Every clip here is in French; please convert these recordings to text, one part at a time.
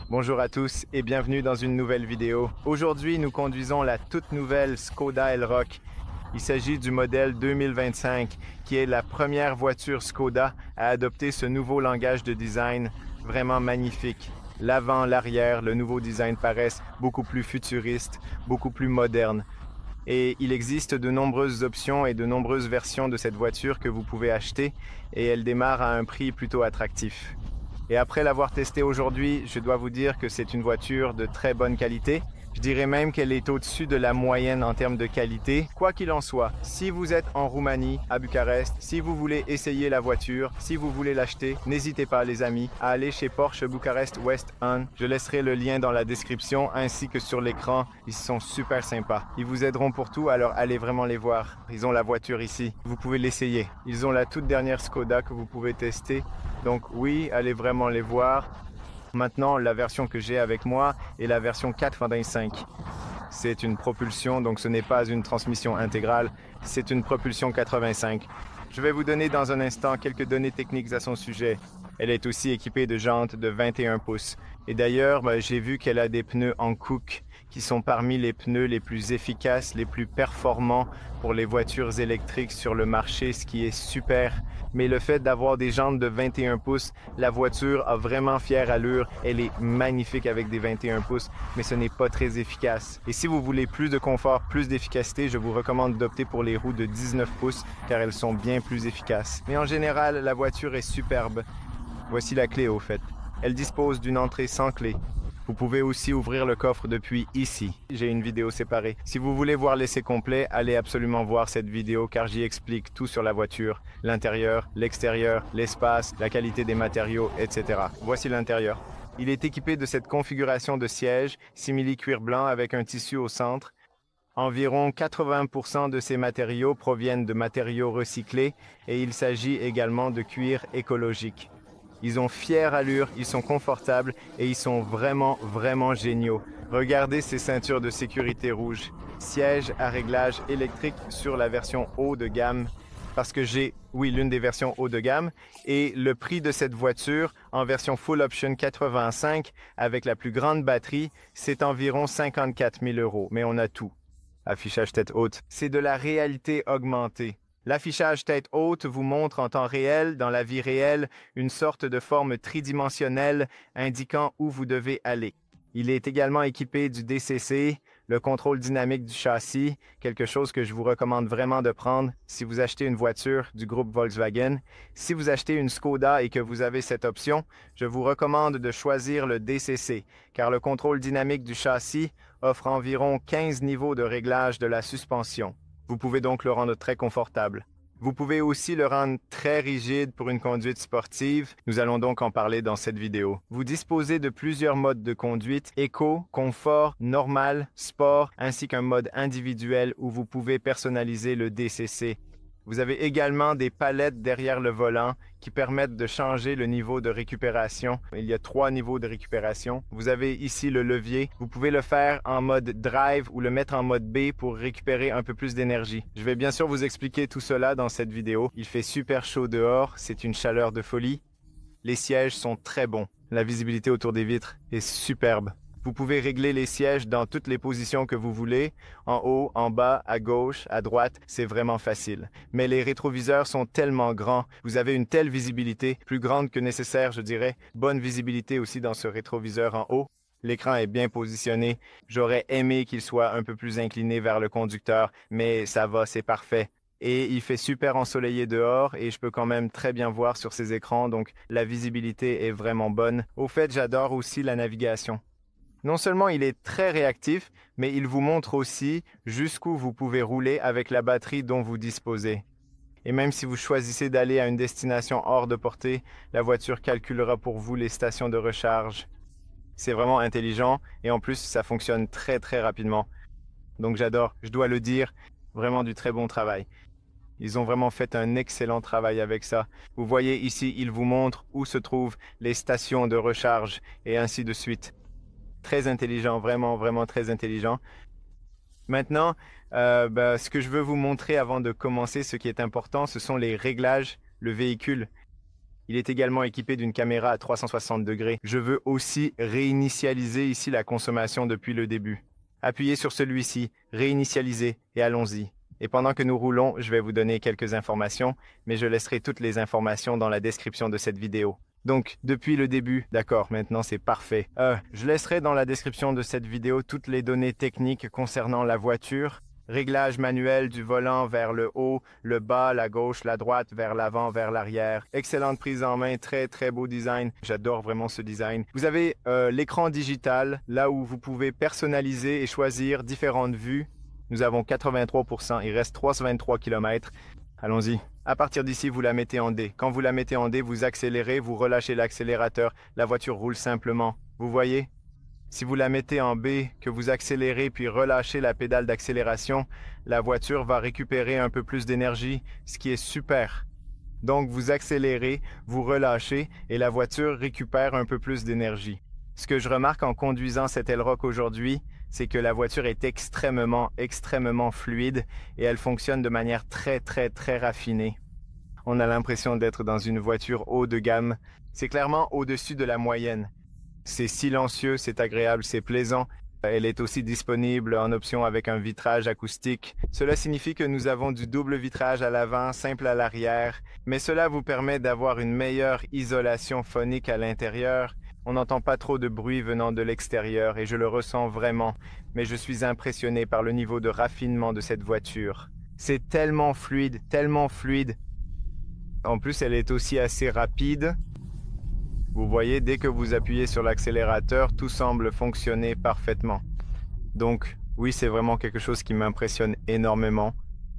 Bonjour à tous et bienvenue dans une nouvelle vidéo. Aujourd'hui, nous conduisons la toute nouvelle Skoda Elroq. Il s'agit du modèle 2025 qui est la première voiture Skoda à adopter ce nouveau langage de design vraiment magnifique. L'avant, l'arrière, le nouveau design paraissent beaucoup plus futuristes, beaucoup plus modernes. Et il existe de nombreuses options et de nombreuses versions de cette voiture que vous pouvez acheter et elle démarre à un prix plutôt attractif. Et après l'avoir testée aujourd'hui, je dois vous dire que c'est une voiture de très bonne qualité. Je dirais même qu'elle est au-dessus de la moyenne en termes de qualité. Quoi qu'il en soit, si vous êtes en Roumanie, à Bucarest, si vous voulez essayer la voiture, si vous voulez l'acheter, n'hésitez pas les amis à aller chez Porsche Bucarest West 1. Je laisserai le lien dans la description ainsi que sur l'écran. Ils sont super sympas. Ils vous aideront pour tout, alors allez vraiment les voir. Ils ont la voiture ici. Vous pouvez l'essayer. Ils ont la toute dernière Skoda que vous pouvez tester. Donc oui, allez vraiment les voir. Maintenant, la version que j'ai avec moi est la version 4.5. C'est une propulsion, donc ce n'est pas une transmission intégrale, c'est une propulsion 85. Je vais vous donner dans un instant quelques données techniques à son sujet. Elle est aussi équipée de jantes de 21 pouces. Et d'ailleurs, j'ai vu qu'elle a des pneus en Cook qui sont parmi les pneus les plus efficaces, les plus performants pour les voitures électriques sur le marché, ce qui est super. Mais le fait d'avoir des jantes de 21 pouces, la voiture a vraiment fière allure. Elle est magnifique avec des 21 pouces, mais ce n'est pas très efficace. Et si vous voulez plus de confort, plus d'efficacité, je vous recommande d'opter pour les roues de 19 pouces, car elles sont bien plus efficaces. Mais en général, la voiture est superbe. Voici la clé au fait. Elle dispose d'une entrée sans clé. Vous pouvez aussi ouvrir le coffre depuis ici. J'ai une vidéo séparée. Si vous voulez voir l'essai complet, allez absolument voir cette vidéo car j'y explique tout sur la voiture, l'intérieur, l'extérieur, l'espace, la qualité des matériaux, etc. Voici l'intérieur. Il est équipé de cette configuration de siège, simili-cuir blanc avec un tissu au centre. Environ 80% de ces matériaux proviennent de matériaux recyclés et il s'agit également de cuir écologique. Ils ont fière allure, ils sont confortables et ils sont vraiment géniaux. Regardez ces ceintures de sécurité rouges. Siège à réglage électrique sur la version haut de gamme. Parce que j'ai, oui, l'une des versions haut de gamme. Et le prix de cette voiture en version Full Option 85 avec la plus grande batterie, c'est environ 54 000 €. Mais on a tout. Affichage tête haute. C'est de la réalité augmentée. L'affichage tête haute vous montre en temps réel, dans la vie réelle, une sorte de forme tridimensionnelle indiquant où vous devez aller. Il est également équipé du DCC, le contrôle dynamique du châssis, quelque chose que je vous recommande vraiment de prendre si vous achetez une voiture du groupe Volkswagen. Si vous achetez une Skoda et que vous avez cette option, je vous recommande de choisir le DCC, car le contrôle dynamique du châssis offre environ 15 niveaux de réglage de la suspension. Vous pouvez donc le rendre très confortable. Vous pouvez aussi le rendre très rigide pour une conduite sportive. Nous allons donc en parler dans cette vidéo. Vous disposez de plusieurs modes de conduite, éco, confort, normal, sport, ainsi qu'un mode individuel où vous pouvez personnaliser le DCC. Vous avez également des palettes derrière le volant qui permettent de changer le niveau de récupération. Il y a 3 niveaux de récupération. Vous avez ici le levier. Vous pouvez le faire en mode drive ou le mettre en mode B pour récupérer un peu plus d'énergie. Je vais bien sûr vous expliquer tout cela dans cette vidéo. Il fait super chaud dehors, c'est une chaleur de folie. Les sièges sont très bons. La visibilité autour des vitres est superbe. Vous pouvez régler les sièges dans toutes les positions que vous voulez, en haut, en bas, à gauche, à droite, c'est vraiment facile. Mais les rétroviseurs sont tellement grands, vous avez une telle visibilité, plus grande que nécessaire, je dirais. Bonne visibilité aussi dans ce rétroviseur en haut. L'écran est bien positionné. J'aurais aimé qu'il soit un peu plus incliné vers le conducteur, mais ça va, c'est parfait. Et il fait super ensoleillé dehors et je peux quand même très bien voir sur ces écrans, donc la visibilité est vraiment bonne. Au fait, j'adore aussi la navigation. Non seulement il est très réactif, mais il vous montre aussi jusqu'où vous pouvez rouler avec la batterie dont vous disposez. Et même si vous choisissez d'aller à une destination hors de portée, la voiture calculera pour vous les stations de recharge. C'est vraiment intelligent et en plus ça fonctionne très rapidement. Donc j'adore, je dois le dire, vraiment du très bon travail. Ils ont vraiment fait un excellent travail avec ça. Vous voyez ici, il vous montre où se trouvent les stations de recharge et ainsi de suite. Très intelligent, vraiment très intelligent. Maintenant, ce que je veux vous montrer avant de commencer, ce qui est important, ce sont les réglages, le véhicule. Il est également équipé d'une caméra à 360 degrés. Je veux aussi réinitialiser ici la consommation depuis le début. Appuyez sur celui-ci, réinitialiser et allons-y. Et pendant que nous roulons, je vais vous donner quelques informations, mais je laisserai toutes les informations dans la description de cette vidéo. Donc, depuis le début, d'accord, maintenant c'est parfait. Je laisserai dans la description de cette vidéo toutes les données techniques concernant la voiture. Réglage manuel du volant vers le haut, le bas, la gauche, la droite, vers l'avant, vers l'arrière. Excellente prise en main, très très beau design. J'adore vraiment ce design. Vous avez l'écran digital, là où vous pouvez personnaliser et choisir différentes vues. Nous avons 83%, il reste 323 km. Allons-y. À partir d'ici, vous la mettez en D. Quand vous la mettez en D, vous accélérez, vous relâchez l'accélérateur. La voiture roule simplement. Vous voyez? Si vous la mettez en B, que vous accélérez puis relâchez la pédale d'accélération, la voiture va récupérer un peu plus d'énergie, ce qui est super. Donc vous accélérez, vous relâchez et la voiture récupère un peu plus d'énergie. Ce que je remarque en conduisant cette Elroq aujourd'hui, c'est que la voiture est extrêmement fluide et elle fonctionne de manière très raffinée. On a l'impression d'être dans une voiture haut de gamme. C'est clairement au-dessus de la moyenne. C'est silencieux, c'est agréable, c'est plaisant. Elle est aussi disponible en option avec un vitrage acoustique. Cela signifie que nous avons du double vitrage à l'avant, simple à l'arrière, mais cela vous permet d'avoir une meilleure isolation phonique à l'intérieur. On n'entend pas trop de bruit venant de l'extérieur et je le ressens vraiment, mais je suis impressionné par le niveau de raffinement de cette voiture. C'est tellement fluide, tellement fluide. En plus, elle est aussi assez rapide. Vous voyez, dès que vous appuyez sur l'accélérateur, tout semble fonctionner parfaitement. Donc, oui, c'est vraiment quelque chose qui m'impressionne énormément.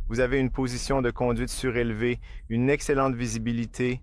Vous avez une position de conduite surélevée, une excellente visibilité.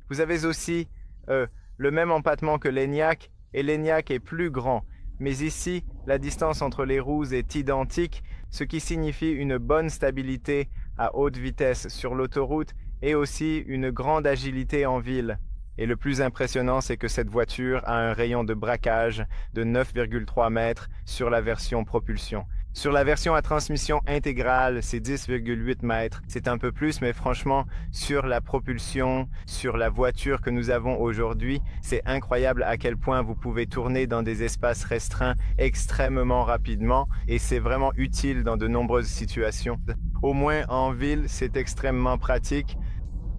Vous avez aussi le même empattement que l'Enyaq, et l'Enyaq est plus grand. Mais ici, la distance entre les roues est identique, ce qui signifie une bonne stabilité à haute vitesse sur l'autoroute et aussi une grande agilité en ville. Et le plus impressionnant, c'est que cette voiture a un rayon de braquage de 9,3 mètres sur la version propulsion. Sur la version à transmission intégrale, c'est 10,8 mètres. C'est un peu plus, mais franchement, sur la propulsion, sur la voiture que nous avons aujourd'hui, c'est incroyable à quel point vous pouvez tourner dans des espaces restreints extrêmement rapidement et c'est vraiment utile dans de nombreuses situations. Au moins en ville, c'est extrêmement pratique.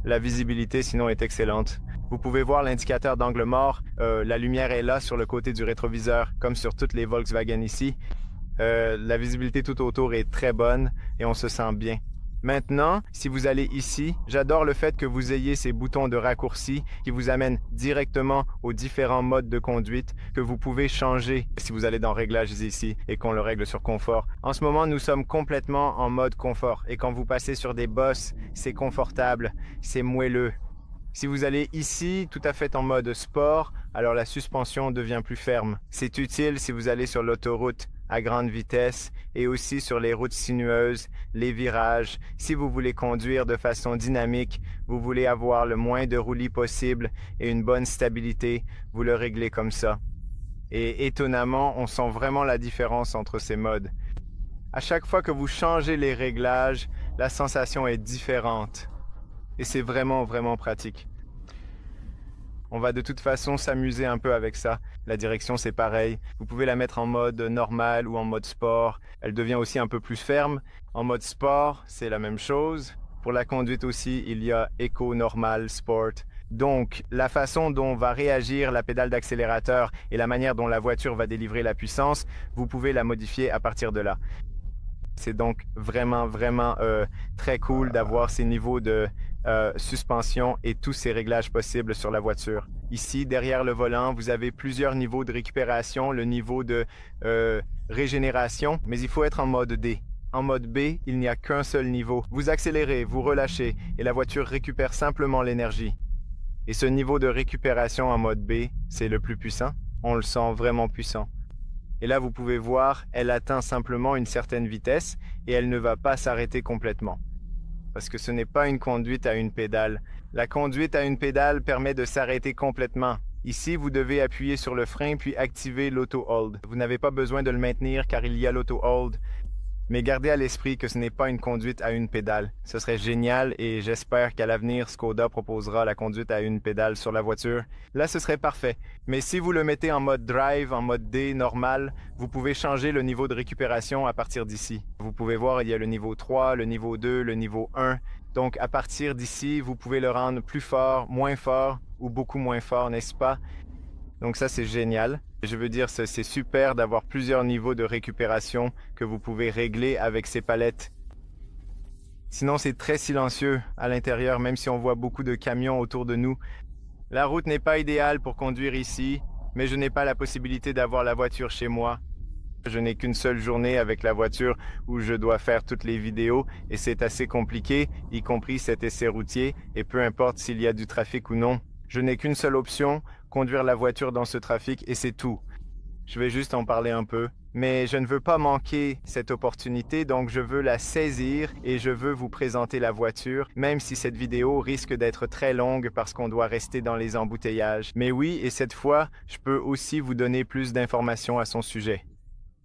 La visibilité, sinon, est excellente. Vous pouvez voir l'indicateur d'angle mort. La lumière est là sur le côté du rétroviseur, comme sur toutes les Volkswagen ici. La visibilité tout autour est très bonne et on se sent bien. Maintenant, si vous allez ici, j'adore le fait que vous ayez ces boutons de raccourci qui vous amènent directement aux différents modes de conduite que vous pouvez changer si vous allez dans Réglages ici et qu'on le règle sur confort. En ce moment, nous sommes complètement en mode confort et quand vous passez sur des bosses, c'est confortable, c'est moelleux. Si vous allez ici, tout à fait en mode sport, alors la suspension devient plus ferme. C'est utile si vous allez sur l'autoroute à grande vitesse et aussi sur les routes sinueuses, les virages. Si vous voulez conduire de façon dynamique, vous voulez avoir le moins de roulis possible et une bonne stabilité, vous le réglez comme ça. Et étonnamment, on sent vraiment la différence entre ces modes. À chaque fois que vous changez les réglages, la sensation est différente. Et c'est vraiment pratique. On va de toute façon s'amuser un peu avec ça. La direction, c'est pareil. Vous pouvez la mettre en mode normal ou en mode sport. Elle devient aussi un peu plus ferme. En mode sport, c'est la même chose. Pour la conduite aussi, il y a Eco, Normal, Sport. Donc, la façon dont va réagir la pédale d'accélérateur et la manière dont la voiture va délivrer la puissance, vous pouvez la modifier à partir de là. C'est donc vraiment très cool d'avoir ces niveaux de suspension et tous ces réglages possibles sur la voiture. Ici, derrière le volant, vous avez plusieurs niveaux de récupération, le niveau de régénération, mais il faut être en mode D. En mode B, il n'y a qu'un seul niveau. Vous accélérez, vous relâchez et la voiture récupère simplement l'énergie. Et ce niveau de récupération en mode B, c'est le plus puissant. On le sent vraiment puissant. Et là, vous pouvez voir, elle atteint simplement une certaine vitesse et elle ne va pas s'arrêter complètement. Parce que ce n'est pas une conduite à une pédale. La conduite à une pédale permet de s'arrêter complètement. Ici, vous devez appuyer sur le frein puis activer l'auto-hold. Vous n'avez pas besoin de le maintenir car il y a l'auto-hold. Mais gardez à l'esprit que ce n'est pas une conduite à une pédale. Ce serait génial et j'espère qu'à l'avenir, Skoda proposera la conduite à une pédale sur la voiture. Là, ce serait parfait. Mais si vous le mettez en mode drive, en mode D normal, vous pouvez changer le niveau de récupération à partir d'ici. Vous pouvez voir, il y a le niveau 3, le niveau 2, le niveau 1. Donc, à partir d'ici, vous pouvez le rendre plus fort, moins fort ou beaucoup moins fort, n'est-ce pas? Donc ça, c'est génial. Je veux dire, c'est super d'avoir plusieurs niveaux de récupération que vous pouvez régler avec ces palettes. Sinon, c'est très silencieux à l'intérieur, même si on voit beaucoup de camions autour de nous. La route n'est pas idéale pour conduire ici, mais je n'ai pas la possibilité d'avoir la voiture chez moi. Je n'ai qu'une seule journée avec la voiture où je dois faire toutes les vidéos et c'est assez compliqué, y compris cet essai routier, et peu importe s'il y a du trafic ou non. Je n'ai qu'une seule option, conduire la voiture dans ce trafic et c'est tout. Je vais juste en parler un peu. Mais je ne veux pas manquer cette opportunité, donc je veux la saisir et je veux vous présenter la voiture, même si cette vidéo risque d'être très longue parce qu'on doit rester dans les embouteillages. Mais oui, et cette fois, je peux aussi vous donner plus d'informations à son sujet.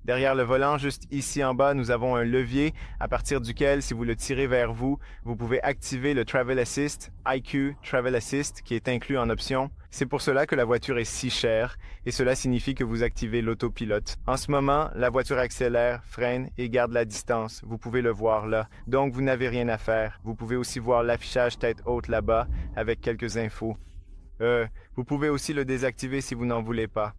Derrière le volant, juste ici en bas, nous avons un levier à partir duquel, si vous le tirez vers vous, vous pouvez activer le Travel Assist, IQ Travel Assist, qui est inclus en option. C'est pour cela que la voiture est si chère, et cela signifie que vous activez l'autopilote. En ce moment, la voiture accélère, freine et garde la distance. Vous pouvez le voir là. Donc, vous n'avez rien à faire. Vous pouvez aussi voir l'affichage tête haute là-bas, avec quelques infos. Vous pouvez aussi le désactiver si vous n'en voulez pas.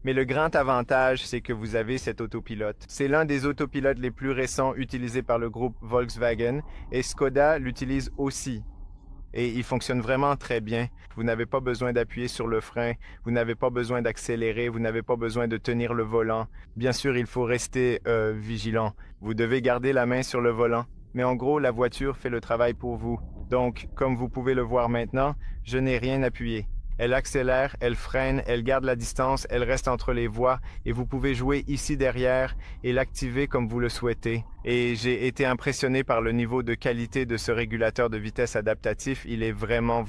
Mais le grand avantage, c'est que vous avez cet autopilote. C'est l'un des autopilotes les plus récents utilisés par le groupe Volkswagen et Skoda l'utilise aussi. Et il fonctionne vraiment très bien. Vous n'avez pas besoin d'appuyer sur le frein, vous n'avez pas besoin d'accélérer, vous n'avez pas besoin de tenir le volant. Bien sûr, il faut rester vigilant. Vous devez garder la main sur le volant. Mais en gros, la voiture fait le travail pour vous. Donc, comme vous pouvez le voir maintenant, je n'ai rien appuyé. Elle accélère, elle freine, elle garde la distance, elle reste entre les voies et vous pouvez jouer ici derrière et l'activer comme vous le souhaitez. Et j'ai été impressionné par le niveau de qualité de ce régulateur de vitesse adaptatif. Il est vraiment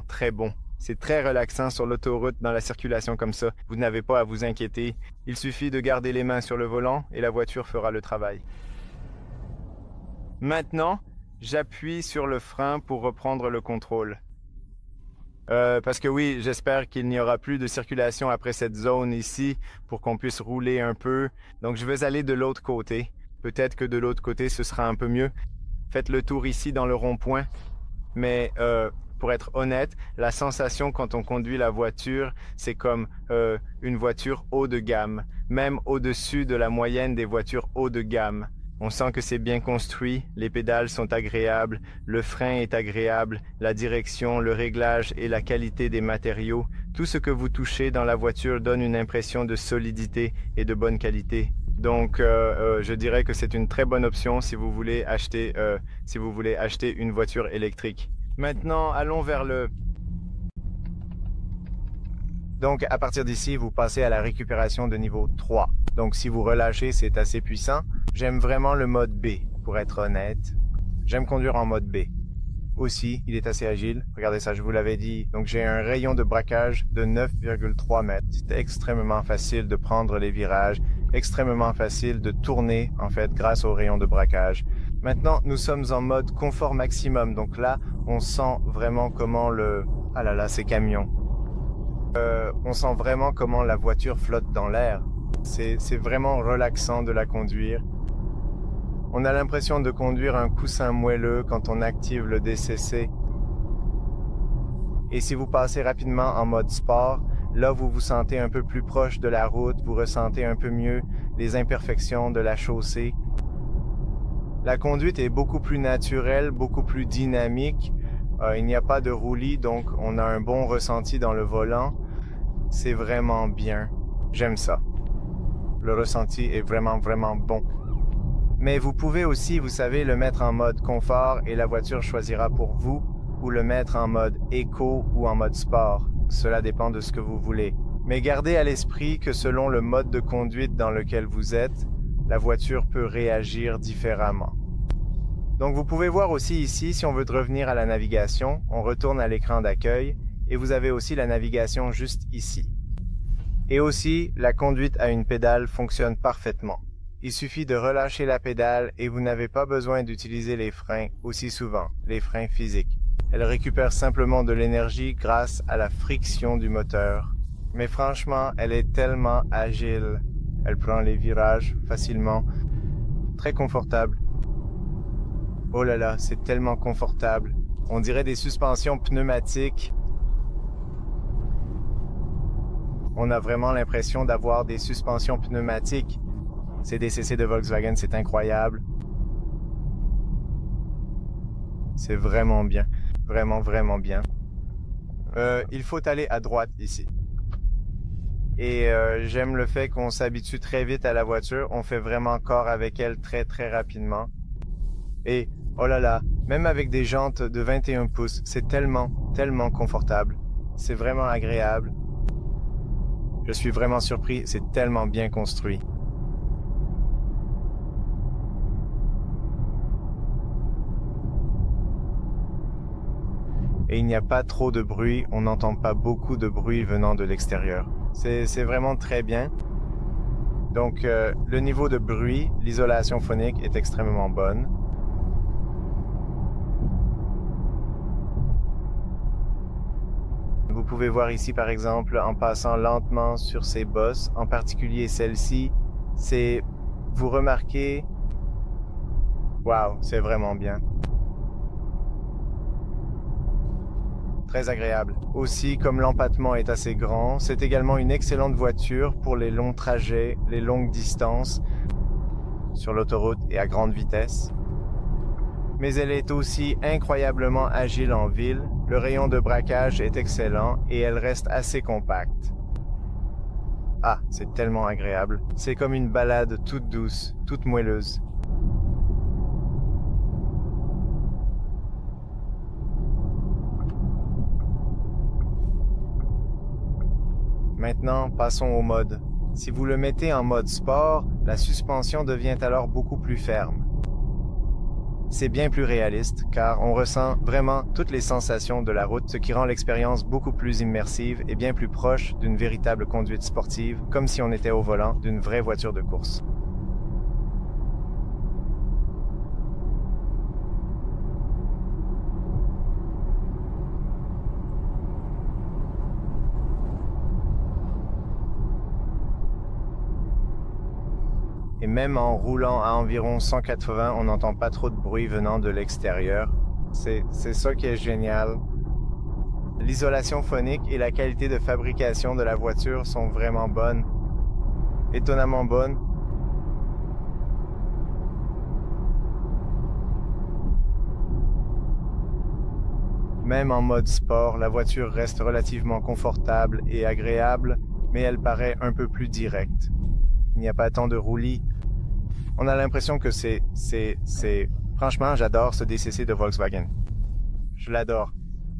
très bon. C'est très relaxant sur l'autoroute dans la circulation comme ça. Vous n'avez pas à vous inquiéter. Il suffit de garder les mains sur le volant et la voiture fera le travail. Maintenant, j'appuie sur le frein pour reprendre le contrôle. Parce que oui, j'espère qu'il n'y aura plus de circulation après cette zone ici pour qu'on puisse rouler un peu. Donc je vais aller de l'autre côté. Peut-être que de l'autre côté, ce sera un peu mieux. Faites le tour ici dans le rond-point. Mais pour être honnête, la sensation quand on conduit la voiture, c'est comme une voiture haut de gamme, même au-dessus de la moyenne des voitures haut de gamme. On sent que c'est bien construit, les pédales sont agréables, le frein est agréable, la direction, le réglage et la qualité des matériaux. Tout ce que vous touchez dans la voiture donne une impression de solidité et de bonne qualité. Donc, je dirais que c'est une très bonne option si vous voulez acheter une voiture électrique. Maintenant, allons vers le... Donc, à partir d'ici, vous passez à la récupération de niveau 3. Donc, si vous relâchez, c'est assez puissant. J'aime vraiment le mode B, pour être honnête. J'aime conduire en mode B. Aussi, il est assez agile. Regardez ça, je vous l'avais dit. Donc, j'ai un rayon de braquage de 9,3 mètres. C'est extrêmement facile de prendre les virages, extrêmement facile de tourner, en fait, grâce au rayon de braquage. Maintenant, nous sommes en mode confort maximum. Donc là, on sent vraiment comment le... Ah là là, ces camions. On sent vraiment comment la voiture flotte dans l'air. C'est vraiment relaxant de la conduire. On a l'impression de conduire un coussin moelleux quand on active le DCC. Et si vous passez rapidement en mode sport, là vous vous sentez un peu plus proche de la route, vous ressentez un peu mieux les imperfections de la chaussée. La conduite est beaucoup plus naturelle, beaucoup plus dynamique. Il n'y a pas de roulis, donc on a un bon ressenti dans le volant. C'est vraiment bien. J'aime ça. Le ressenti est vraiment bon. Mais vous pouvez aussi, vous savez, le mettre en mode confort et la voiture choisira pour vous, ou le mettre en mode éco ou en mode sport. Cela dépend de ce que vous voulez. Mais gardez à l'esprit que selon le mode de conduite dans lequel vous êtes, la voiture peut réagir différemment. Donc vous pouvez voir aussi ici, si on veut revenir à la navigation, on retourne à l'écran d'accueil et vous avez aussi la navigation juste ici. Et aussi, la conduite à une pédale fonctionne parfaitement. il suffit de relâcher la pédale et vous n'avez pas besoin d'utiliser les freins aussi souvent, les freins physiques. Elle récupère simplement de l'énergie grâce à la friction du moteur. Mais franchement, elle est tellement agile. Elle prend les virages facilement, très confortable. Oh là là, c'est tellement confortable. On dirait des suspensions pneumatiques. On a vraiment l'impression d'avoir des suspensions pneumatiques. Ces DCC de Volkswagen, c'est incroyable. C'est vraiment bien. Vraiment, vraiment bien. Il faut aller à droite ici. Et j'aime le fait qu'on s'habitue très vite à la voiture. On fait vraiment corps avec elle très, très rapidement. Et, oh là là, même avec des jantes de 21 pouces, c'est tellement, tellement confortable. C'est vraiment agréable. Je suis vraiment surpris, c'est tellement bien construit. Et il n'y a pas trop de bruit, on n'entend pas beaucoup de bruit venant de l'extérieur. C'est vraiment très bien. Donc, le niveau de bruit, l'isolation phonique est extrêmement bonne. Vous pouvez voir ici, par exemple, en passant lentement sur ces bosses, en particulier celle-ci, vous remarquez, waouh, c'est vraiment bien. Très agréable. Aussi, comme l'empattement est assez grand, c'est également une excellente voiture pour les longs trajets, les longues distances, sur l'autoroute et à grande vitesse. Mais elle est aussi incroyablement agile en ville, le rayon de braquage est excellent et elle reste assez compacte. Ah, c'est tellement agréable. C'est comme une balade toute douce, toute moelleuse. Maintenant, passons au mode. Si vous le mettez en mode sport, la suspension devient alors beaucoup plus ferme. C'est bien plus réaliste, car on ressent vraiment toutes les sensations de la route, ce qui rend l'expérience beaucoup plus immersive et bien plus proche d'une véritable conduite sportive, comme si on était au volant d'une vraie voiture de course. Et même en roulant à environ 180, on n'entend pas trop de bruit venant de l'extérieur. C'est ça qui est génial. L'isolation phonique et la qualité de fabrication de la voiture sont vraiment bonnes. Étonnamment bonnes. Même en mode sport, la voiture reste relativement confortable et agréable, mais elle paraît un peu plus directe. Il n'y a pas tant de roulis. On a l'impression que Franchement, j'adore ce DCC de Volkswagen. Je l'adore.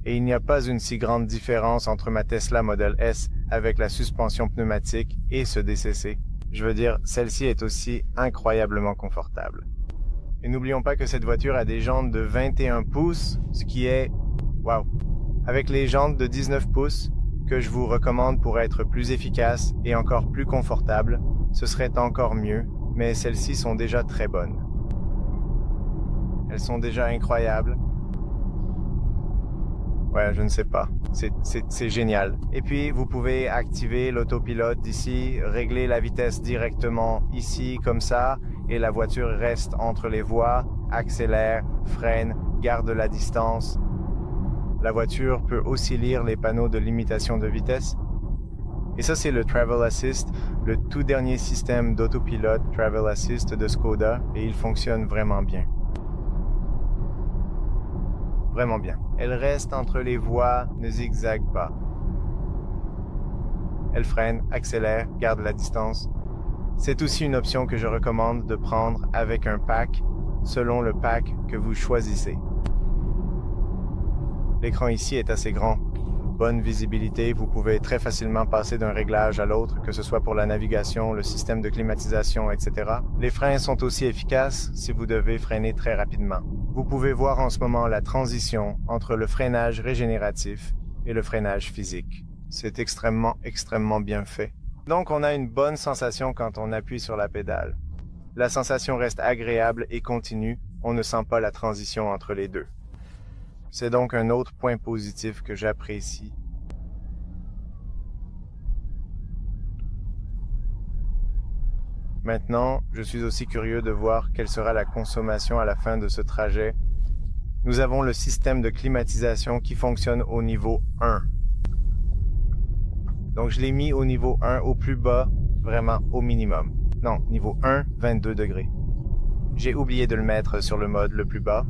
Et il n'y a pas une si grande différence entre ma Tesla Model S avec la suspension pneumatique et ce DCC. Je veux dire, celle-ci est aussi incroyablement confortable. Et n'oublions pas que cette voiture a des jantes de 21 pouces, ce qui est... Waouh! Avec les jantes de 19 pouces, que je vous recommande pour être plus efficace et encore plus confortable, ce serait encore mieux, mais celles-ci sont déjà très bonnes. Elles sont déjà incroyables. Ouais, je ne sais pas. C'est génial. Et puis, vous pouvez activer l'autopilote d'ici, régler la vitesse directement ici, comme ça, et la voiture reste entre les voies, accélère, freine, garde la distance. La voiture peut aussi lire les panneaux de limitation de vitesse. Et ça, c'est le Travel Assist, le tout dernier système d'autopilote Travel Assist de Skoda, et il fonctionne vraiment bien. Vraiment bien. Elle reste entre les voies, ne zigzague pas. Elle freine, accélère, garde la distance. C'est aussi une option que je recommande de prendre avec un pack, selon le pack que vous choisissez. L'écran ici est assez grand. Bonne visibilité, vous pouvez très facilement passer d'un réglage à l'autre, que ce soit pour la navigation, le système de climatisation, etc. Les freins sont aussi efficaces si vous devez freiner très rapidement. Vous pouvez voir en ce moment la transition entre le freinage régénératif et le freinage physique. C'est extrêmement bien fait. Donc on a une bonne sensation quand on appuie sur la pédale. La sensation reste agréable et continue, on ne sent pas la transition entre les deux. C'est donc un autre point positif que j'apprécie. Maintenant, je suis aussi curieux de voir quelle sera la consommation à la fin de ce trajet. Nous avons le système de climatisation qui fonctionne au niveau 1. Donc je l'ai mis au niveau 1 au plus bas, vraiment au minimum. Non, niveau 1, 22 degrés. J'ai oublié de le mettre sur le mode le plus bas.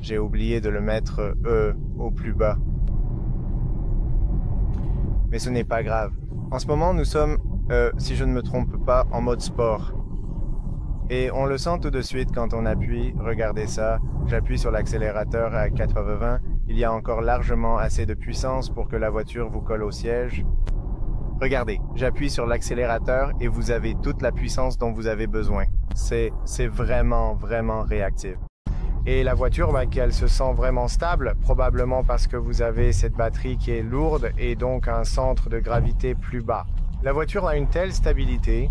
J'ai oublié de le mettre au plus bas. Mais ce n'est pas grave. En ce moment, nous sommes, si je ne me trompe pas, en mode sport. Et on le sent tout de suite quand on appuie. Regardez ça. J'appuie sur l'accélérateur à 80. Il y a encore largement assez de puissance pour que la voiture vous colle au siège. Regardez, j'appuie sur l'accélérateur et vous avez toute la puissance dont vous avez besoin. C'est vraiment, vraiment réactif. Et la voiture, qu'elle se sent vraiment stable, probablement parce que vous avez cette batterie qui est lourde et donc un centre de gravité plus bas. La voiture a une telle stabilité,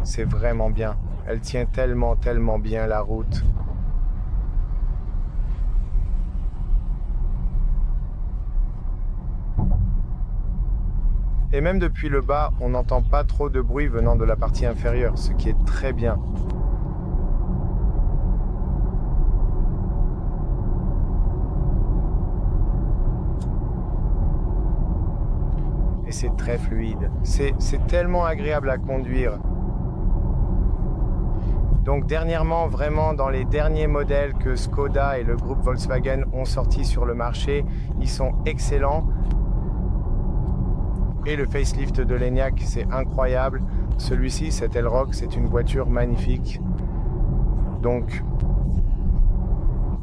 c'est vraiment bien. Elle tient tellement, tellement bien la route. Et même depuis le bas, on n'entend pas trop de bruit venant de la partie inférieure, ce qui est très bien. Et c'est très fluide. C'est tellement agréable à conduire. Donc dernièrement, vraiment dans les derniers modèles que Skoda et le groupe Volkswagen ont sortis sur le marché, ils sont excellents. Et le facelift de l'Enyaq, c'est incroyable. Celui-ci, cet Elroq, c'est une voiture magnifique. Donc,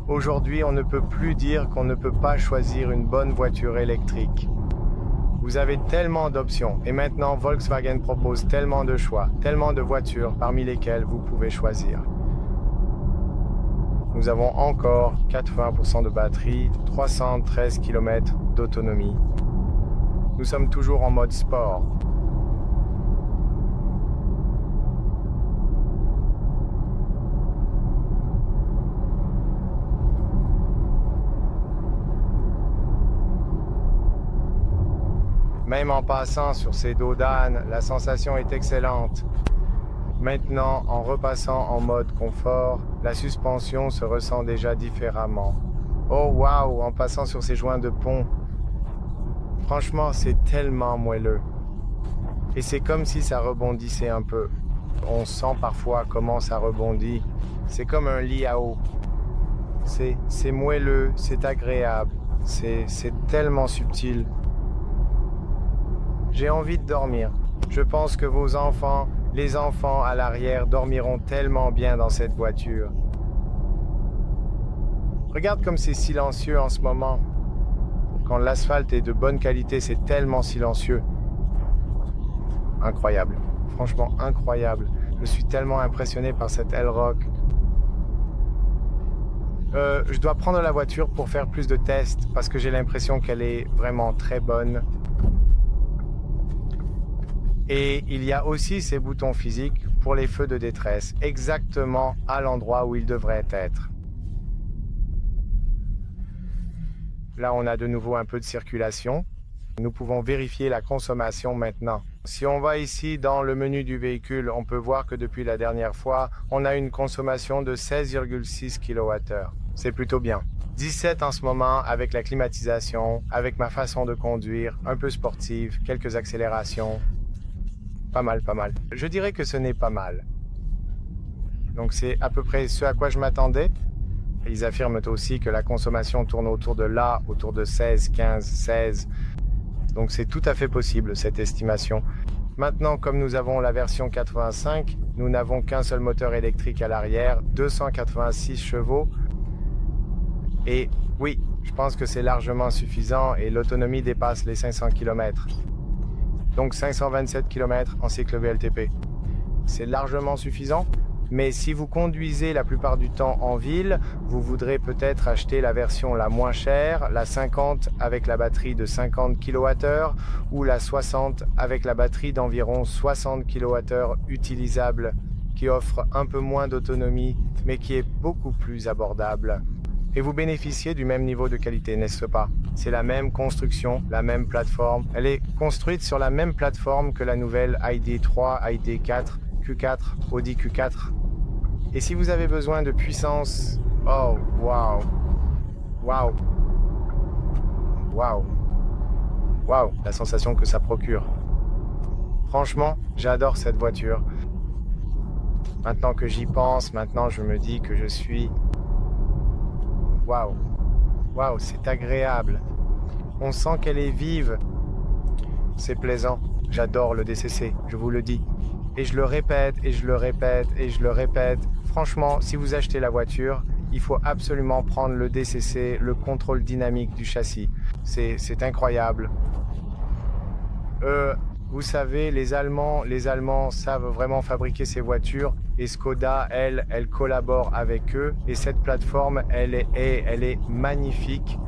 aujourd'hui, on ne peut plus dire qu'on ne peut pas choisir une bonne voiture électrique. Vous avez tellement d'options. Et maintenant, Volkswagen propose tellement de choix, tellement de voitures parmi lesquelles vous pouvez choisir. Nous avons encore 80% de batterie, 313 km d'autonomie. Nous sommes toujours en mode sport. Même en passant sur ces dos d'âne, la sensation est excellente. Maintenant, en repassant en mode confort, la suspension se ressent déjà différemment. Oh waouh, en passant sur ces joints de pont. Franchement, c'est tellement moelleux. Et c'est comme si ça rebondissait un peu. On sent parfois comment ça rebondit. C'est comme un lit à eau. C'est moelleux, c'est agréable. C'est tellement subtil. J'ai envie de dormir. Je pense que vos enfants, les enfants à l'arrière, dormiront tellement bien dans cette voiture. Regarde comme c'est silencieux en ce moment. Quand l'asphalte est de bonne qualité, c'est tellement silencieux. Incroyable. Franchement, incroyable. Je suis tellement impressionné par cette Elroq. Je dois prendre la voiture pour faire plus de tests parce que j'ai l'impression qu'elle est vraiment très bonne. Et il y a aussi ces boutons physiques pour les feux de détresse, exactement à l'endroit où ils devraient être. Là, on a de nouveau un peu de circulation. Nous pouvons vérifier la consommation maintenant. Si on va ici dans le menu du véhicule, on peut voir que depuis la dernière fois, on a une consommation de 16,6 kWh. C'est plutôt bien. 17 en ce moment avec la climatisation, avec ma façon de conduire, un peu sportive, quelques accélérations. Pas mal, pas mal. Je dirais que ce n'est pas mal. Donc c'est à peu près ce à quoi je m'attendais. Ils affirment aussi que la consommation tourne autour de là, autour de 16, 15, 16. Donc c'est tout à fait possible cette estimation. Maintenant, comme nous avons la version 85, nous n'avons qu'un seul moteur électrique à l'arrière, 286 chevaux. Et oui, je pense que c'est largement suffisant et l'autonomie dépasse les 500 km. Donc 527 km en cycle VLTP. C'est largement suffisant. Mais si vous conduisez la plupart du temps en ville, vous voudrez peut-être acheter la version la moins chère, la 50 avec la batterie de 50 kWh ou la 60 avec la batterie d'environ 60 kWh utilisable, qui offre un peu moins d'autonomie, mais qui est beaucoup plus abordable. Et vous bénéficiez du même niveau de qualité, n'est-ce pas? C'est la même construction, la même plateforme. Elle est construite sur la même plateforme que la nouvelle ID3, ID4, Q4, Audi Q4. Et si vous avez besoin de puissance, oh, waouh, waouh, waouh, waouh, la sensation que ça procure. Franchement, j'adore cette voiture. Maintenant que j'y pense, maintenant je me dis que je suis... Waouh, waouh, c'est agréable. On sent qu'elle est vive. C'est plaisant. J'adore le DCC, je vous le dis. Et je le répète, et je le répète, et je le répète. Franchement, si vous achetez la voiture, il faut absolument prendre le DCC, le contrôle dynamique du châssis. C'est incroyable. Vous savez, les Allemands savent vraiment fabriquer ces voitures. Et Skoda, elle collabore avec eux. Et cette plateforme, elle est magnifique.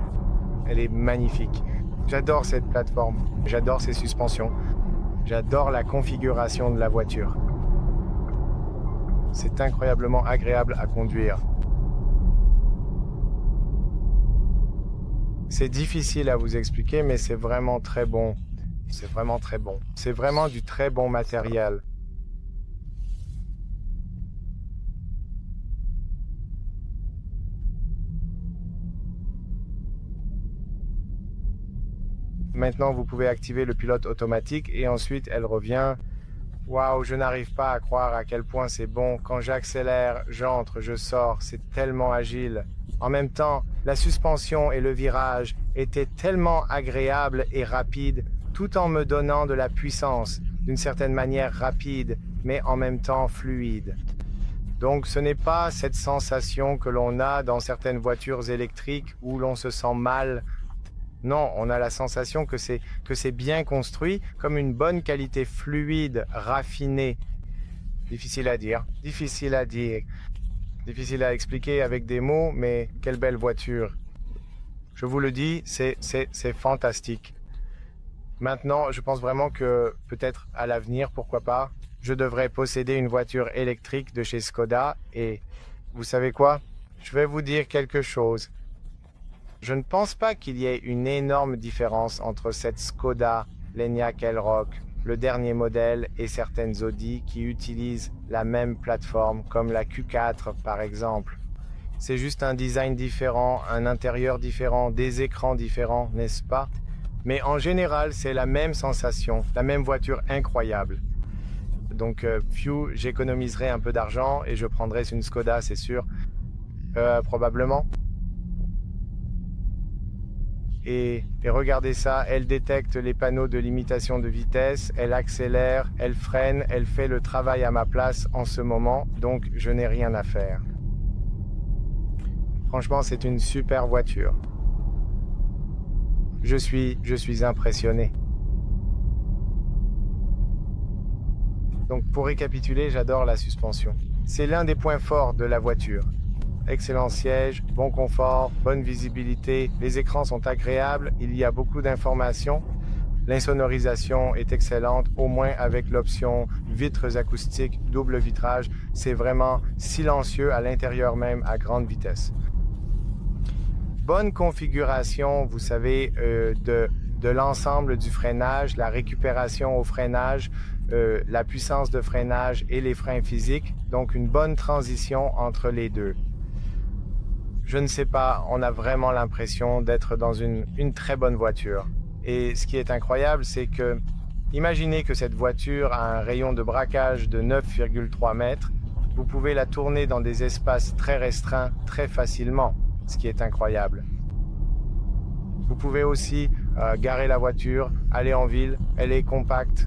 Elle est magnifique. J'adore cette plateforme. J'adore ses suspensions. J'adore la configuration de la voiture. C'est incroyablement agréable à conduire. C'est difficile à vous expliquer, mais c'est vraiment très bon. C'est vraiment très bon. C'est vraiment du très bon matériel. Maintenant, vous pouvez activer le pilote automatique et ensuite elle revient. Waouh, je n'arrive pas à croire à quel point c'est bon. Quand j'accélère, j'entre, je sors, c'est tellement agile. En même temps, la suspension et le virage étaient tellement agréables et rapides, tout en me donnant de la puissance, d'une certaine manière rapide, mais en même temps fluide. Donc ce n'est pas cette sensation que l'on a dans certaines voitures électriques où l'on se sent mal. Non, on a la sensation que c'est bien construit, comme une bonne qualité fluide, raffinée. Difficile à dire, difficile à dire, difficile à expliquer avec des mots, mais quelle belle voiture. Je vous le dis, c'est fantastique. Maintenant, je pense vraiment que peut-être à l'avenir, pourquoi pas, je devrais posséder une voiture électrique de chez Skoda et vous savez quoi? Je vais vous dire quelque chose. Je ne pense pas qu'il y ait une énorme différence entre cette Skoda, l'Enyaq Elroq, le dernier modèle et certaines Audi qui utilisent la même plateforme comme la Q4 par exemple. C'est juste un design différent, un intérieur différent, des écrans différents, n'est-ce pas? Mais en général, c'est la même sensation, la même voiture incroyable. Donc, j'économiserai un peu d'argent et je prendrai une Skoda, c'est sûr. Probablement. Et regardez ça, elle détecte les panneaux de limitation de vitesse, elle accélère, elle freine, elle fait le travail à ma place en ce moment, donc je n'ai rien à faire. Franchement, c'est une super voiture. Je suis impressionné. Donc pour récapituler, j'adore la suspension. C'est l'un des points forts de la voiture. Excellent siège, bon confort, bonne visibilité, les écrans sont agréables, il y a beaucoup d'informations. L'insonorisation est excellente, au moins avec l'option vitres acoustiques, double vitrage. C'est vraiment silencieux à l'intérieur même à grande vitesse. Bonne configuration, vous savez, de l'ensemble du freinage, la récupération au freinage, la puissance de freinage et les freins physiques. Donc une bonne transition entre les deux. Je ne sais pas, on a vraiment l'impression d'être dans une très bonne voiture. Et ce qui est incroyable, c'est que, imaginez que cette voiture a un rayon de braquage de 9,3 mètres. Vous pouvez la tourner dans des espaces très restreints très facilement, ce qui est incroyable. Vous pouvez aussi garer la voiture, aller en ville, elle est compacte.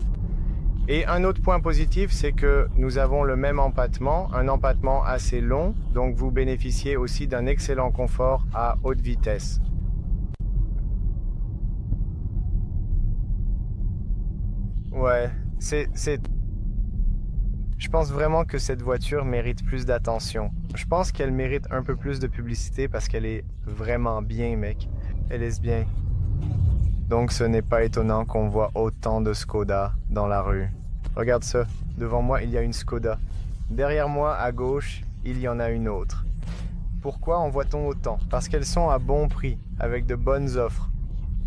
Et un autre point positif, c'est que nous avons le même empattement, un empattement assez long, donc vous bénéficiez aussi d'un excellent confort à haute vitesse. Ouais, Je pense vraiment que cette voiture mérite plus d'attention. Je pense qu'elle mérite un peu plus de publicité parce qu'elle est vraiment bien, mec. Elle est bien. Donc ce n'est pas étonnant qu'on voit autant de Skoda dans la rue. Regarde ça. Devant moi, il y a une Skoda. Derrière moi, à gauche, il y en a une autre. Pourquoi en voit-on autant? Parce qu'elles sont à bon prix, avec de bonnes offres.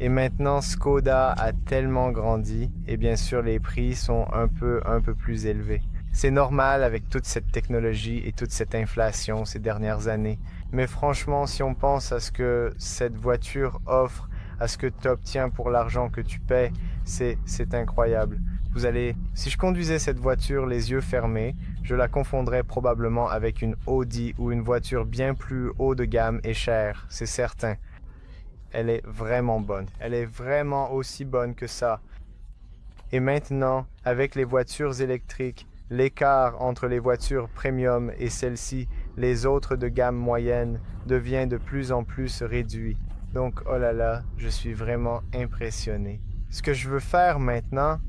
Et maintenant, Skoda a tellement grandi, et bien sûr, les prix sont un peu plus élevés. C'est normal avec toute cette technologie et toute cette inflation ces dernières années. Mais franchement, si on pense à ce que cette voiture offre, à ce que tu obtiens pour l'argent que tu paies, c'est incroyable. Si je conduisais cette voiture les yeux fermés, je la confondrais probablement avec une Audi ou une voiture bien plus haut de gamme et chère, c'est certain. Elle est vraiment bonne. Elle est vraiment aussi bonne que ça. Et maintenant, avec les voitures électriques, l'écart entre les voitures premium et celles-ci, les autres de gamme moyenne, devient de plus en plus réduit. Donc, oh là là, je suis vraiment impressionné. Ce que je veux faire maintenant,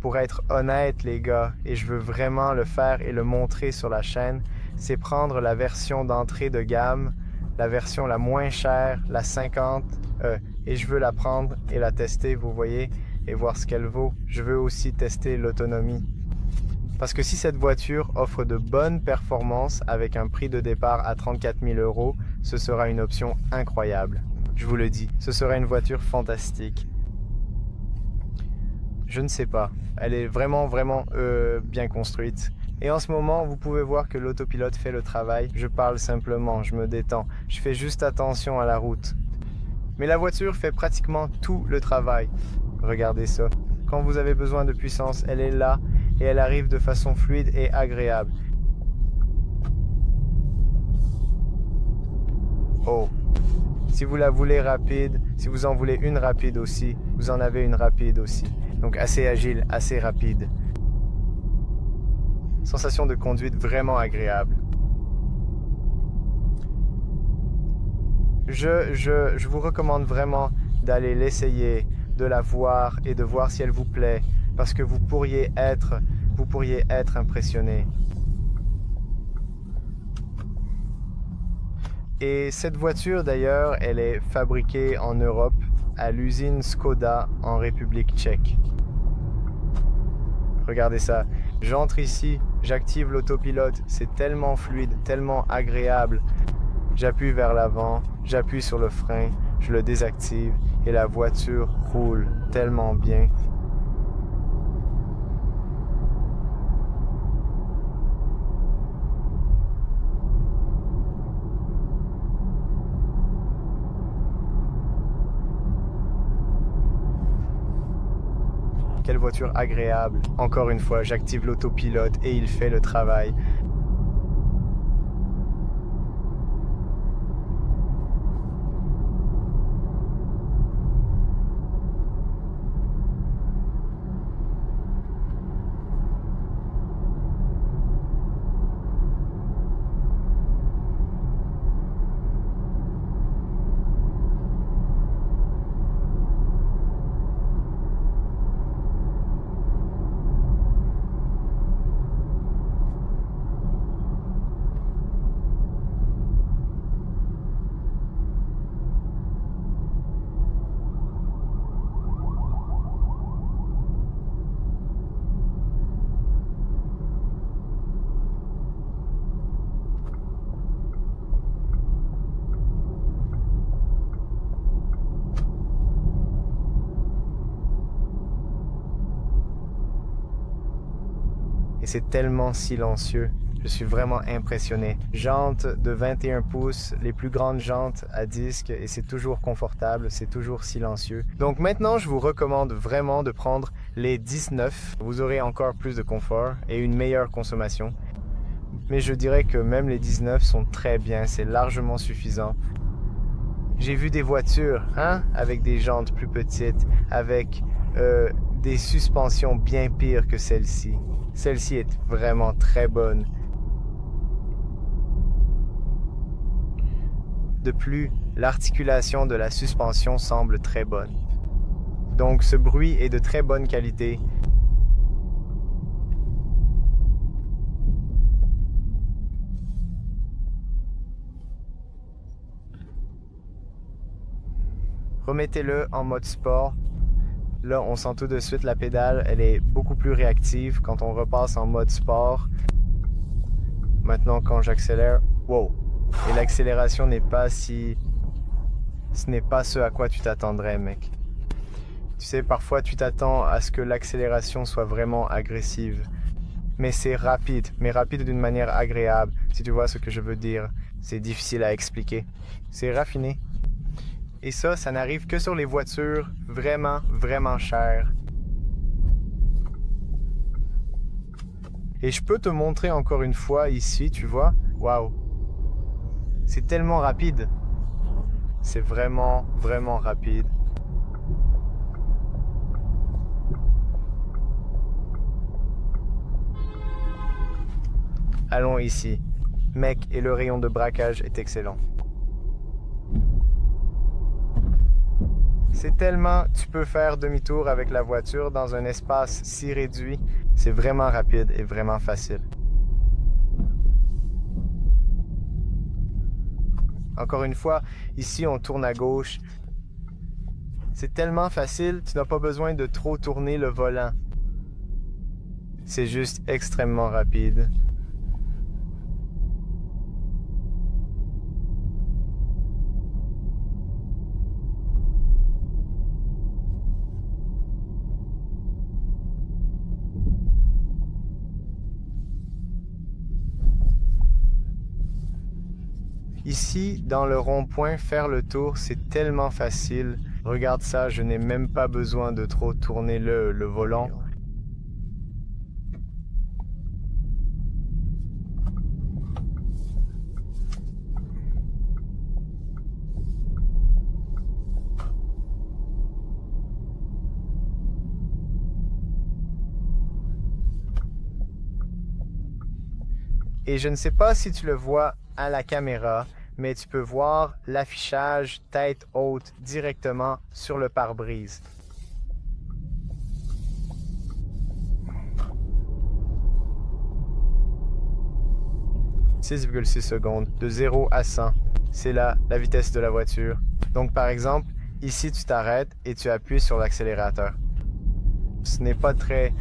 pour être honnête les gars, et je veux vraiment le faire et le montrer sur la chaîne, c'est prendre la version d'entrée de gamme, la version la moins chère, la 50, et je veux la prendre et la tester, vous voyez, et voir ce qu'elle vaut. Je veux aussi tester l'autonomie. Parce que si cette voiture offre de bonnes performances avec un prix de départ à 34 000 €, ce sera une option incroyable. Je vous le dis, ce sera une voiture fantastique. Je ne sais pas. Elle est vraiment bien construite. Et en ce moment, vous pouvez voir que l'autopilote fait le travail. Je parle simplement, je me détends. Je fais juste attention à la route. Mais la voiture fait pratiquement tout le travail. Regardez ça. Quand vous avez besoin de puissance, elle est là et elle arrive de façon fluide et agréable. Oh! Si vous la voulez rapide, si vous en voulez une rapide aussi, vous en avez une rapide aussi. Donc assez agile, assez rapide. Sensation de conduite vraiment agréable. Je vous recommande vraiment d'aller l'essayer, de la voir et de voir si elle vous plaît, parce que vous pourriez être impressionné. Et cette voiture d'ailleurs, elle est fabriquée en Europe, à l'usine Skoda en République tchèque. Regardez ça, j'entre ici, j'active l'autopilote, c'est tellement fluide, tellement agréable. J'appuie vers l'avant, j'appuie sur le frein, je le désactive et la voiture roule tellement bien. Quelle voiture agréable. Encore une fois, j'active l'autopilote et il fait le travail. Et c'est tellement silencieux. Je suis vraiment impressionné. Jantes de 21 pouces, les plus grandes jantes à disque et c'est toujours confortable, c'est toujours silencieux. Donc maintenant, je vous recommande vraiment de prendre les 19. Vous aurez encore plus de confort et une meilleure consommation. Mais je dirais que même les 19 sont très bien, c'est largement suffisant. J'ai vu des voitures, avec des jantes plus petites, avec des suspensions bien pires que celle-ci. Celle-ci est vraiment très bonne. De plus, l'articulation de la suspension semble très bonne. Donc ce bruit est de très bonne qualité. Remettez-le en mode sport. Là, on sent tout de suite la pédale, elle est beaucoup plus réactive quand on repasse en mode sport. Maintenant, quand j'accélère, wow! Et l'accélération n'est pas si... Ce n'est pas ce à quoi tu t'attendrais, mec. Tu sais, parfois tu t'attends à ce que l'accélération soit vraiment agressive. Mais c'est rapide, mais rapide d'une manière agréable, si tu vois ce que je veux dire. C'est difficile à expliquer. C'est raffiné. Et ça n'arrive que sur les voitures vraiment, vraiment chères. Et je peux te montrer encore une fois ici, tu vois. Waouh! C'est tellement rapide. C'est vraiment, vraiment rapide. Allons ici. Mec, et le rayon de braquage est excellent. C'est tellement... Tu peux faire demi-tour avec la voiture dans un espace si réduit. C'est vraiment rapide et vraiment facile. Encore une fois, ici on tourne à gauche. C'est tellement facile, tu n'as pas besoin de trop tourner le volant. C'est juste extrêmement rapide. Ici, dans le rond-point, faire le tour, c'est tellement facile. Regarde ça, je n'ai même pas besoin de trop tourner le volant. Et je ne sais pas si tu le vois à la caméra, mais tu peux voir l'affichage tête haute directement sur le pare-brise. 6,6 secondes, de 0 à 100. C'est là la vitesse de la voiture. Donc par exemple, ici tu t'arrêtes et tu appuies sur l'accélérateur. Ce n'est pas très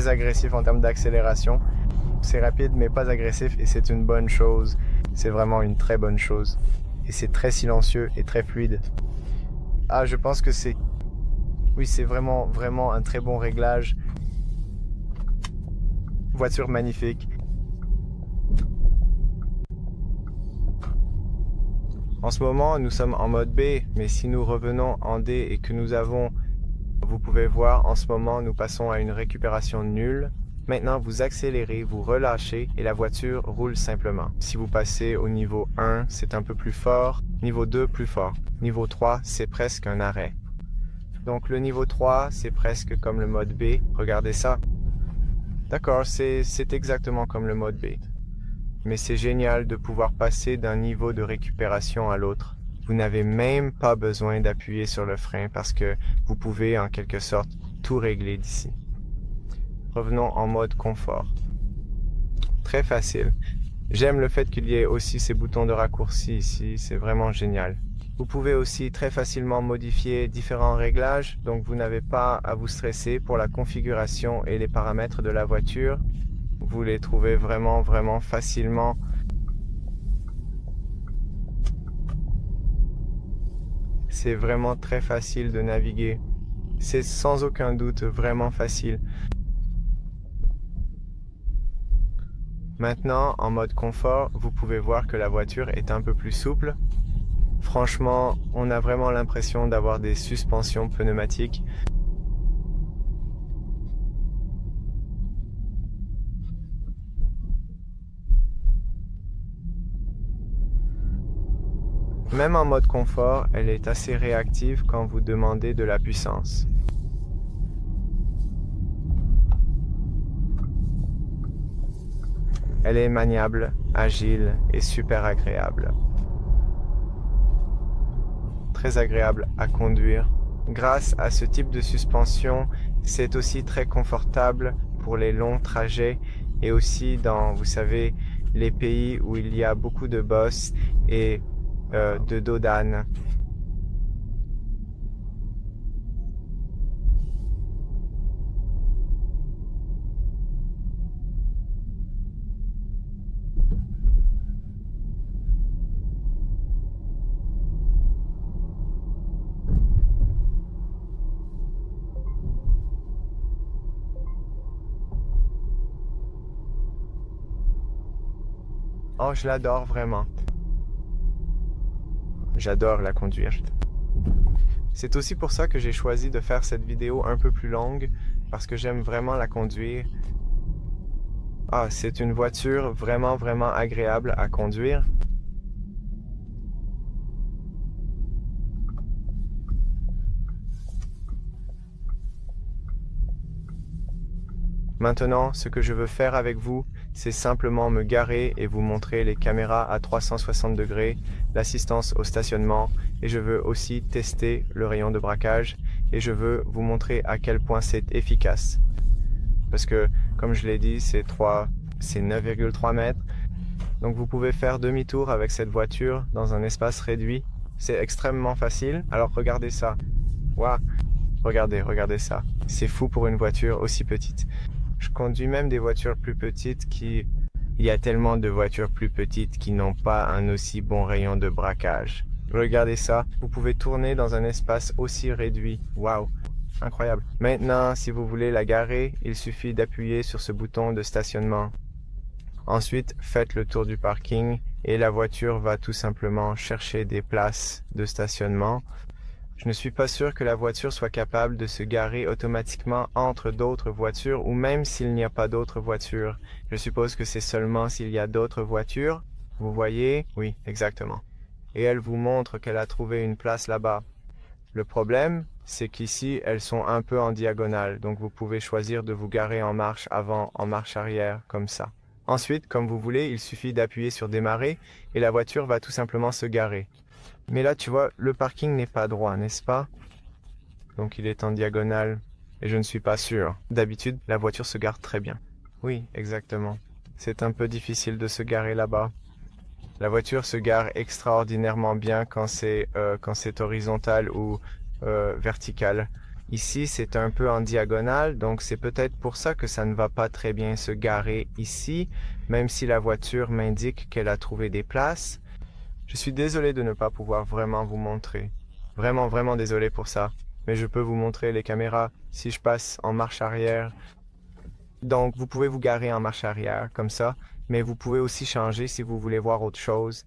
agressif en termes d'accélération. C'est rapide mais pas agressif et c'est une bonne chose. C'est vraiment une très bonne chose. Et c'est très silencieux et très fluide. Ah, je pense que c'est... Oui, c'est vraiment un très bon réglage. Voiture magnifique. En ce moment, nous sommes en mode B, mais si nous revenons en D et que nous avons... Vous pouvez voir, en ce moment, nous passons à une récupération nulle. Maintenant, vous accélérez, vous relâchez et la voiture roule simplement. Si vous passez au niveau 1, c'est un peu plus fort. Niveau 2, plus fort. Niveau 3, c'est presque un arrêt. Donc le niveau 3, c'est presque comme le mode B. Regardez ça. D'accord, c'est exactement comme le mode B. Mais c'est génial de pouvoir passer d'un niveau de récupération à l'autre. Vous n'avez même pas besoin d'appuyer sur le frein parce que vous pouvez en quelque sorte tout régler d'ici. Revenons en mode confort. Très facile. J'aime le fait qu'il y ait aussi ces boutons de raccourci ici, c'est vraiment génial. Vous pouvez aussi très facilement modifier différents réglages, donc vous n'avez pas à vous stresser pour la configuration et les paramètres de la voiture. Vous les trouvez vraiment facilement. C'est vraiment très facile de naviguer. C'est sans aucun doute vraiment facile. Maintenant, en mode confort, vous pouvez voir que la voiture est un peu plus souple. Franchement, on a vraiment l'impression d'avoir des suspensions pneumatiques. Même en mode confort, elle est assez réactive quand vous demandez de la puissance. Elle est maniable, agile et super agréable. Très agréable à conduire. Grâce à ce type de suspension, c'est aussi très confortable pour les longs trajets et aussi dans, vous savez, les pays où il y a beaucoup de bosses et de dos d'âne. Oh, je l'adore vraiment. J'adore la conduire. C'est aussi pour ça que j'ai choisi de faire cette vidéo un peu plus longue, parce que j'aime vraiment la conduire. Ah, c'est une voiture vraiment, vraiment agréable à conduire. Maintenant, ce que je veux faire avec vous, c'est simplement me garer et vous montrer les caméras à 360 degrés, l'assistance au stationnement, et je veux aussi tester le rayon de braquage, et je veux vous montrer à quel point c'est efficace. Parce que, comme je l'ai dit, c'est 9,3 mètres. Donc vous pouvez faire demi-tour avec cette voiture dans un espace réduit. C'est extrêmement facile. Alors regardez ça. Waouh! Regardez ça. C'est fou pour une voiture aussi petite. Je conduis même des voitures plus petites qui... Il y a tellement de voitures plus petites qui n'ont pas un aussi bon rayon de braquage. Regardez ça. Vous pouvez tourner dans un espace aussi réduit. Waouh! Incroyable. Maintenant, si vous voulez la garer, il suffit d'appuyer sur ce bouton de stationnement. Ensuite, faites le tour du parking et la voiture va tout simplement chercher des places de stationnement. Je ne suis pas sûr que la voiture soit capable de se garer automatiquement entre d'autres voitures ou même s'il n'y a pas d'autres voitures. Je suppose que c'est seulement s'il y a d'autres voitures. Vous voyez? Oui, exactement. Et elle vous montre qu'elle a trouvé une place là-bas. Le problème, c'est qu'ici, elles sont un peu en diagonale, donc vous pouvez choisir de vous garer en marche avant, en marche arrière, comme ça. Ensuite, comme vous voulez, il suffit d'appuyer sur démarrer et la voiture va tout simplement se garer. Mais là, tu vois, le parking n'est pas droit, n'est-ce pas? Donc il est en diagonale et je ne suis pas sûr. D'habitude, la voiture se gare très bien. Oui, exactement. C'est un peu difficile de se garer là-bas. La voiture se gare extraordinairement bien quand c'est horizontal ou vertical. Ici, c'est un peu en diagonale, donc c'est peut-être pour ça que ça ne va pas très bien se garer ici, même si la voiture m'indique qu'elle a trouvé des places. Je suis désolé de ne pas pouvoir vraiment vous montrer. Vraiment, vraiment désolé pour ça. Mais je peux vous montrer les caméras si je passe en marche arrière. Donc, vous pouvez vous garer en marche arrière, comme ça. Mais vous pouvez aussi changer si vous voulez voir autre chose.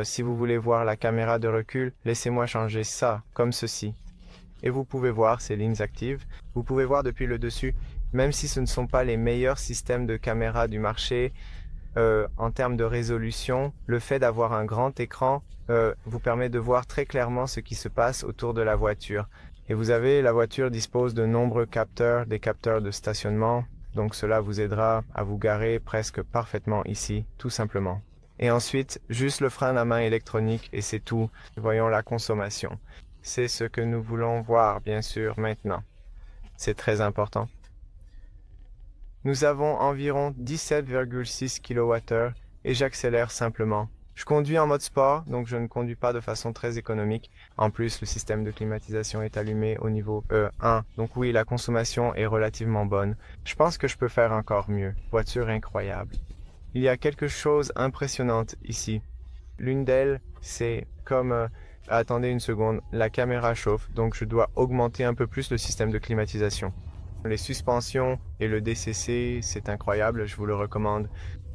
Si vous voulez voir la caméra de recul, laissez-moi changer ça, comme ceci. Et vous pouvez voir ces lignes actives. Vous pouvez voir depuis le dessus, même si ce ne sont pas les meilleurs systèmes de caméra du marché, en termes de résolution, le fait d'avoir un grand écran vous permet de voir très clairement ce qui se passe autour de la voiture. Et vous avez, la voiture dispose de nombreux capteurs, des capteurs de stationnement, donc cela vous aidera à vous garer presque parfaitement ici, tout simplement. Et ensuite, juste le frein à main électronique et c'est tout. Voyons la consommation. C'est ce que nous voulons voir, bien sûr, maintenant. C'est très important. Nous avons environ 17,6 kWh et j'accélère simplement. Je conduis en mode sport, donc je ne conduis pas de façon très économique. En plus, le système de climatisation est allumé au niveau 1. Donc oui, la consommation est relativement bonne. Je pense que je peux faire encore mieux. Voiture incroyable. Il y a quelque chose d'impressionnant ici. L'une d'elles, c'est comme... attendez une seconde, la caméra chauffe, donc je dois augmenter un peu plus le système de climatisation. Les suspensions et le DCC, c'est incroyable, je vous le recommande.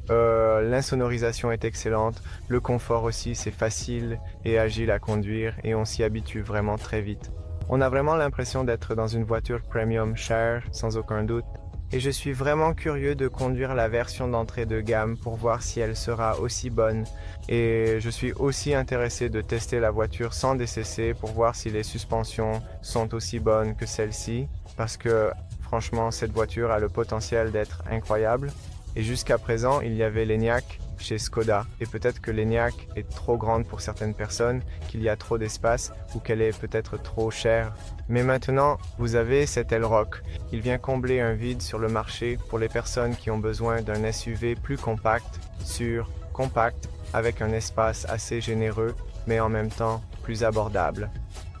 L'insonorisation est excellente, le confort aussi, c'est facile et agile à conduire et on s'y habitue vraiment très vite. On a vraiment l'impression d'être dans une voiture premium chère, sans aucun doute. Et je suis vraiment curieux de conduire la version d'entrée de gamme pour voir si elle sera aussi bonne. Et je suis aussi intéressé de tester la voiture sans DCC pour voir si les suspensions sont aussi bonnes que celle-ci. Parce que franchement, cette voiture a le potentiel d'être incroyable. Et jusqu'à présent, il y avait l'Enyaq chez Skoda. Et peut-être que l'Enyaq est trop grande pour certaines personnes, qu'il y a trop d'espace ou qu'elle est peut-être trop chère. Mais maintenant, vous avez cet Elroq. Il vient combler un vide sur le marché pour les personnes qui ont besoin d'un SUV plus compact, sûr, compact, avec un espace assez généreux, mais en même temps plus abordable.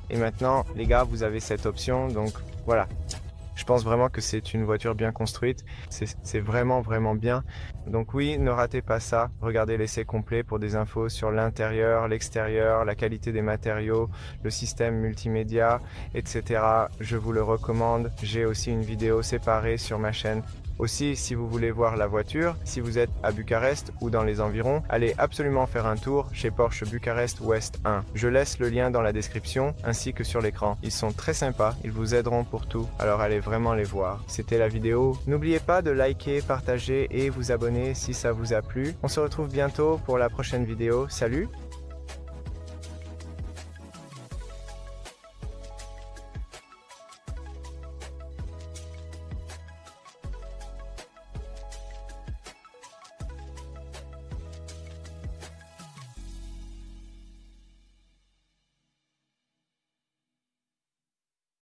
Et maintenant, les gars, vous avez cette option, donc voilà. Je pense vraiment que c'est une voiture bien construite, c'est vraiment vraiment bien. Donc oui, ne ratez pas ça, regardez l'essai complet pour des infos sur l'intérieur, l'extérieur, la qualité des matériaux, le système multimédia, etc. Je vous le recommande, j'ai aussi une vidéo séparée sur ma chaîne. Aussi, si vous voulez voir la voiture, si vous êtes à Bucarest ou dans les environs, allez absolument faire un tour chez Porsche Bucarest Ouest 1. Je laisse le lien dans la description ainsi que sur l'écran. Ils sont très sympas, ils vous aideront pour tout, alors allez vraiment les voir. C'était la vidéo. N'oubliez pas de liker, partager et vous abonner si ça vous a plu. On se retrouve bientôt pour la prochaine vidéo. Salut!